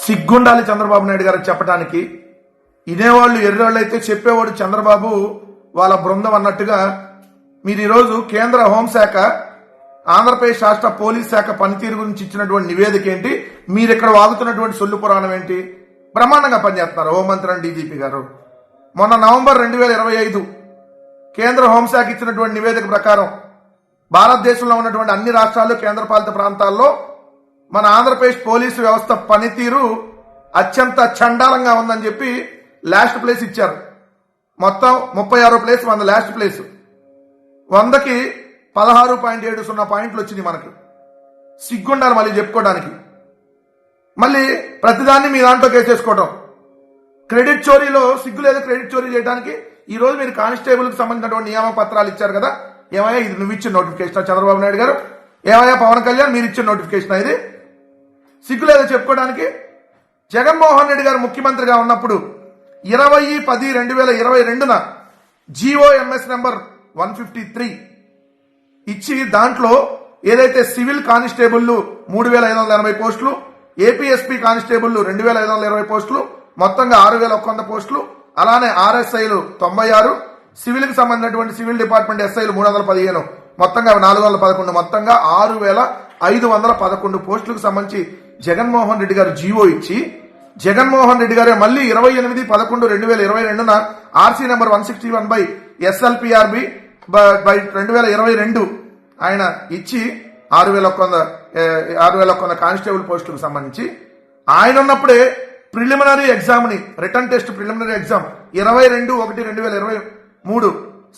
సిగ్గుండాలి చంద్రబాబు నాయుడు గారు చెప్పడానికి. ఇనేవాళ్ళు ఎర్రోళ్ళు అయితే చెప్పేవాడు చంద్రబాబు వాళ్ళ బృందం అన్నట్టుగా మీరు ఈరోజు కేంద్ర హోంశాఖ ఆంధ్రప్రదేశ్ రాష్ట్ర పోలీస్ శాఖ పనితీరు గురించి ఇచ్చినటువంటి నివేదిక ఏంటి, మీరు ఇక్కడ వాగుతున్నటువంటి సొల్లు పురాణం ఏంటి? బ్రహ్మాండంగా పనిచేస్తున్నారు హోంమంత్రి అండ్ డీజీపీ గారు. మొన్న నవంబర్ 2025 కేంద్ర హోంశాఖ ఇచ్చినటువంటి నివేదిక ప్రకారం భారతదేశంలో ఉన్నటువంటి అన్ని రాష్ట్రాలు కేంద్రపాలిత ప్రాంతాల్లో మన ఆంధ్రప్రదేశ్ పోలీసు వ్యవస్థ పనితీరు అత్యంత చండాలంగా ఉందని చెప్పి లాస్ట్ ప్లేస్ ఇచ్చారు. మొత్తం 36 ప్లేస్ మన లాస్ట్ ప్లేస్. 100కి 16.70 పాయింట్లు వచ్చినాయి మనకి. సిగ్గుండాలి మళ్ళీ చెప్పుకోవడానికి. మళ్ళీ ప్రతిదాన్ని మీ దాంట్లో కేసేసుకోవడం. క్రెడిట్ చోరీలో సిగ్గు లేదు క్రెడిట్ చోరీ చేయడానికి. ఈ రోజు మీరు కానిస్టేబుల్ కి సంబంధించినటువంటి నియామక పత్రాలు ఇచ్చారు కదా, ఏమయ్యా ఇది నువ్వు ఇచ్చిన నోటిఫికేషన్ చంద్రబాబు నాయుడు గారు? ఏమయ్యా పవన్ కళ్యాణ్ మీరు ఇచ్చిన నోటిఫికేషన్ ఇది? సిగ్గు లేదో చెప్పుకోవడానికి. జగన్మోహన్ రెడ్డి గారు ముఖ్యమంత్రిగా ఉన్నప్పుడు 20/10/2022న జిఓఎంఎస్ నెంబర్ 153 ఇచ్చి దాంట్లో ఏదైతే సివిల్ కానిస్టేబుల్ 3580 పోస్టులు, ఏపీఎస్పీ కానిస్టేబుల్ 2520 పోస్టులు, మొత్తంగా 6100 పోస్టులు, అలానే ఆర్ఎస్ఐలు 96, సివిల్ కి సంబంధించినటువంటి సివిల్ డిపార్ట్మెంట్ ఎస్ఐలు 315, మొత్తంగా 411, మొత్తంగా 6511 పోస్టులకు సంబంధించి జగన్మోహన్ రెడ్డి గారు జీవో ఇచ్చి జగన్మోహన్ రెడ్డి గారే మళ్ళీ 28/11/2022న ఆర్సీ నెంబర్ 161/SLPRB 2022 ఆయన ఇచ్చి 6100 కానిస్టేబుల్ పోస్టులకు సంబంధించి ఆయన ఉన్నప్పుడే ప్రిలిమినరీ ఎగ్జామ్ ని return test preliminary exam 22/1/2023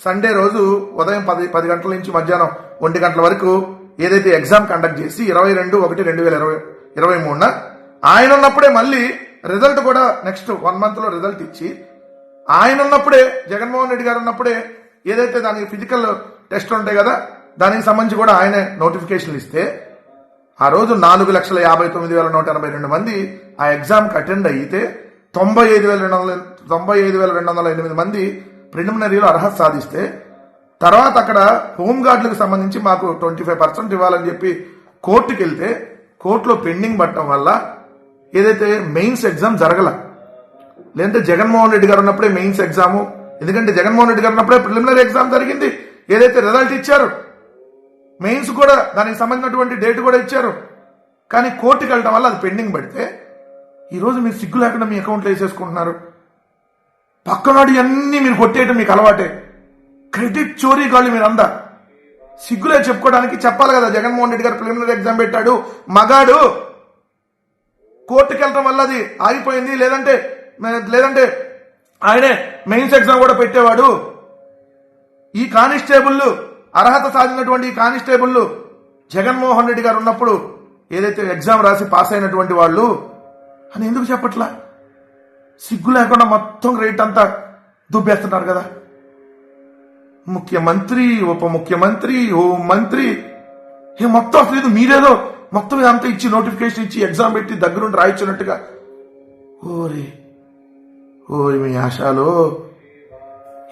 Sunday రోజు ఉదయం 10 గంటల నుంచి మధ్యాహ్నం 1 గంటల వరకు ఏదైతే ఎగ్జామ్ కండక్ట్ చేసి 22/1/2023న ఆయన ఉన్నప్పుడే మళ్ళీ రిజల్ట్ కూడా నెక్స్ట్ 1 మంత్ లో రిజల్ట్ ఇచ్చి ఆయన ఉన్నప్పుడే జగన్మోహన్ రెడ్డి గారు ఉన్నప్పుడే ఏదైతే దానికి ఫిజికల్ టెస్ట్ ఉంటాయి కదా దానికి సంబంధించి కూడా ఆయనే నోటిఫికేషన్లు ఇస్తే ఆ రోజు 4,59,182 మంది ఆ ఎగ్జామ్ కి అటెండ్ అయితే 95,208 మంది ప్రిలిమినరీలో అర్హత సాధిస్తే తర్వాత అక్కడ హోంగార్డులకు సంబంధించి మాకు 25% ఇవ్వాలని చెప్పి కోర్టుకి వెళ్తే కోర్టులో పెండింగ్ పట్టడం వల్ల ఏదైతే మెయిన్స్ ఎగ్జామ్ జరగల. లేదంటే జగన్మోహన్ రెడ్డి గారు ఉన్నప్పుడే మెయిన్స్ ఎగ్జాము, ఎందుకంటే జగన్మోహన్ రెడ్డి గారు ఉన్నప్పుడే ప్రిలిమినరీ ఎగ్జామ్ జరిగింది. ఏదైతే రిజల్ట్ ఇచ్చారు మెయిన్స్ కూడా దానికి సంబంధించినటువంటి డేట్ కూడా ఇచ్చారు. కానీ కోర్టుకి వెళ్ళడం వల్ల అది పెండింగ్ పడితే ఈరోజు మీరు సిగ్గు లేకుండా మీ అకౌంట్లో వేసేసుకుంటున్నారు. పక్కనాడు అన్ని మీరు కొట్టేయటం మీకు అలవాటే. క్రెడిట్ చోరీ కాళ్ళు మీరు అందా సిగ్గులే చెప్పుకోవడానికి. చెప్పాలి కదా జగన్మోహన్ రెడ్డి గారు ప్రిలిమినరీ ఎగ్జామ్ పెట్టాడు, మగాడు, కోర్టుకి వెళ్ళడం వల్ల అది ఆగిపోయింది, లేదంటే ఆయనే మెయిన్స్ ఎగ్జామ్ కూడా పెట్టేవాడు. ఈ కానిస్టేబుల్ అర్హత సాధించినటువంటి ఈ కానిస్టేబుల్ జగన్మోహన్ రెడ్డి గారు ఉన్నప్పుడు ఏదైతే ఎగ్జామ్ రాసి పాస్ అయినటువంటి వాళ్ళు అని ఎందుకు చెప్పట్లా? సిగ్గు లేకుండా మొత్తం రేట్ అంతా దుబ్బేస్తున్నారు కదా. ముఖ్యమంత్రి, ఉప ముఖ్యమంత్రి, హోం మంత్రి మొత్తం అసలు ఇది మీరేదో మొత్తం ఇదంతా ఇచ్చి నోటిఫికేషన్ ఇచ్చి ఎగ్జామ్ పెట్టి దగ్గరుండి రాయించినట్టుగా. ఓరి మీ ఆశాలో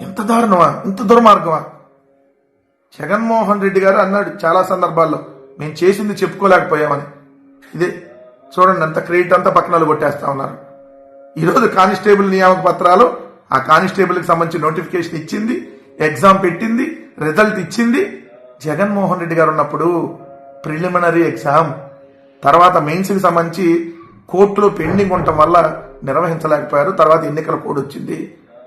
ఎంత దారుణమా, ఎంత దుర్మార్గమా? జగన్మోహన్ రెడ్డి గారు అన్నాడు చాలా సందర్భాల్లో మేము చేసింది చెప్పుకోలేకపోయామని. ఇదే చూడండి అంత క్రెడిట్ అంతా పక్కన కొట్టేస్తా ఉన్నారు. ఈరోజు కానిస్టేబుల్ నియామక పత్రాలు ఆ కానిస్టేబుల్ కి సంబంధించి నోటిఫికేషన్ ఇచ్చింది, ఎగ్జామ్ పెట్టింది, రిజల్ట్ ఇచ్చింది జగన్మోహన్ రెడ్డి గారు ఉన్నప్పుడు. ప్రిలిమినరీ ఎగ్జామ్ తర్వాత మెయిన్స్ కి సంబంధించి కోర్టులో పెండింగ్ ఉండటం వల్ల నిర్వహించలేకపోయారు. తర్వాత ఎన్నికల కోడ్ వచ్చింది.